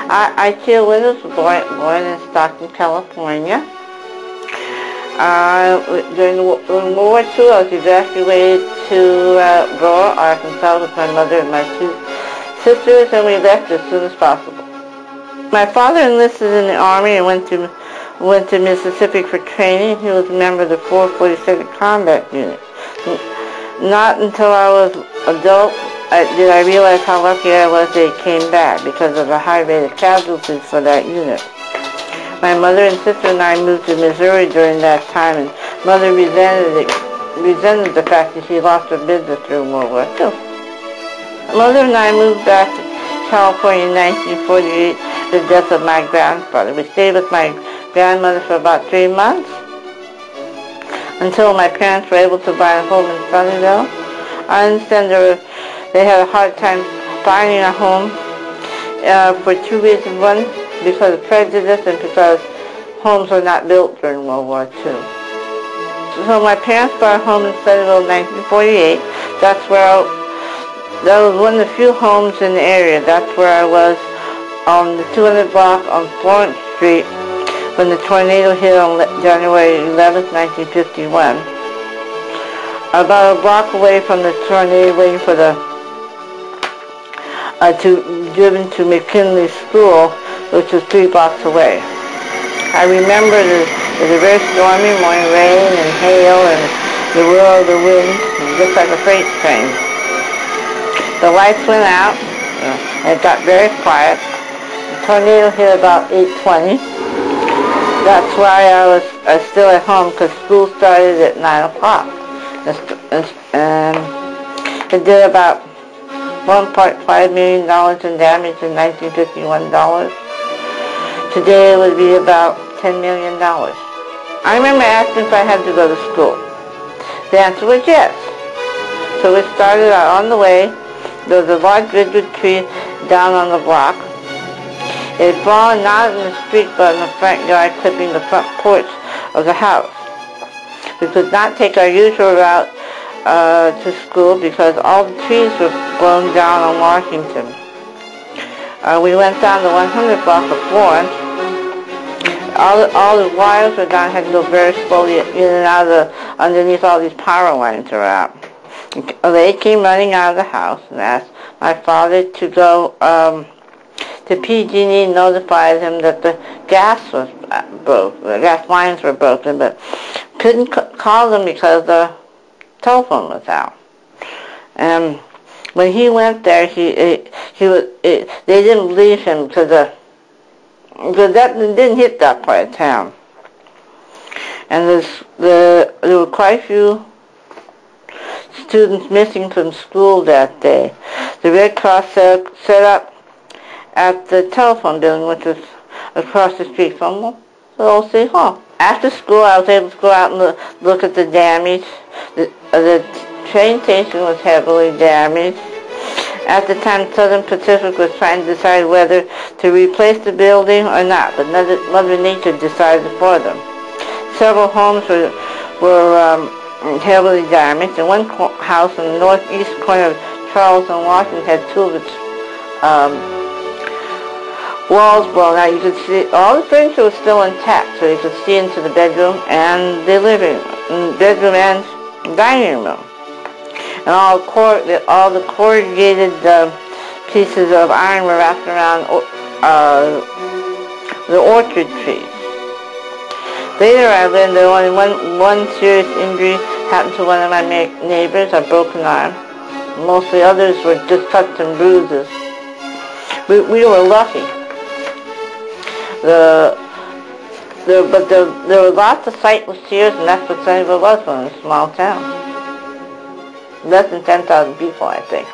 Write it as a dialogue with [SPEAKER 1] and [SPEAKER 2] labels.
[SPEAKER 1] Chiyo was born in Stockton, California. During World War II, I was evacuated to Aurora, Arkansas with my mother and my two sisters, and we left as soon as possible. My father enlisted in the Army and went to Mississippi for training. He was a member of the 442nd Combat Unit. Not until I was adult did I realize how lucky I was that he came back because of the high rate of casualties for that unit. My mother and sister and I moved to Missouri during that time, and Mother resented the fact that she lost her business during World War II. Mother and I moved back to California in 1948, the death of my grandfather. We stayed with my grandmother for about 3 months until my parents were able to buy a home in Sunnyvale. I understand they had a hard time finding a home for 2 reasons. One, because of prejudice, and because homes were not built during World War II. So my parents bought a home in Sunnyvale in 1948. That was one of the few homes in the area. That's where I was on the 200 block on Florence Street when the tornado hit on January 11, 1951. About a block away from the tornado, waiting for driven to McKinley School, which was 3 blocks away. I remember it was a very stormy morning, rain and hail and the whirl of the wind, just like a freight train. The lights went out, and it got very quiet. The tornado hit about 8:20. That's why I was still at home, because school started at 9 o'clock. And it did about $1.5 million in damage in 1951 dollars. Today it would be about $10 million. I remember asking if I had to go to school. The answer was yes. So we started out on the way. There was a large redwood tree down on the block. It had fallen not in the street but in the front yard, clipping the front porch of the house. We could not take our usual route to school because all the trees were blown down on Washington. We went down the 100 block of Florence. All the wires were down, had to go very slowly in and out of underneath all these power lines are out. They came running out of the house and asked my father to go to PG&E and notify them that the gas was broke. The gas lines were broken, but couldn't call them because the telephone was out. And when he went there, they didn't believe him because that didn't hit that part of town. And there were quite a few students missing from school that day. The Red Cross set up at the telephone building, which was across the street from the old city hall. After school, I was able to go out and look at the damage. The train station was heavily damaged. At the time, Southern Pacific was trying to decide whether to replace the building or not, but Mother Nature decided for them. Several homes were heavily damaged, and one house in the northeast corner of Charles and Washington had 2 of its walls blown out. You could see all the furniture was still intact, so you could see into the bedroom and the living room, and dining room. And all the corrugated pieces of iron were wrapped around the orchard trees. Later I learned that only one serious injury happened to one of my neighbors, a broken arm. Most of the others were just cuts and bruises. We were lucky. But there were lots of sightless seers, and that's what Sunnyvale was, in a small town. Less than 10,000 people, I think.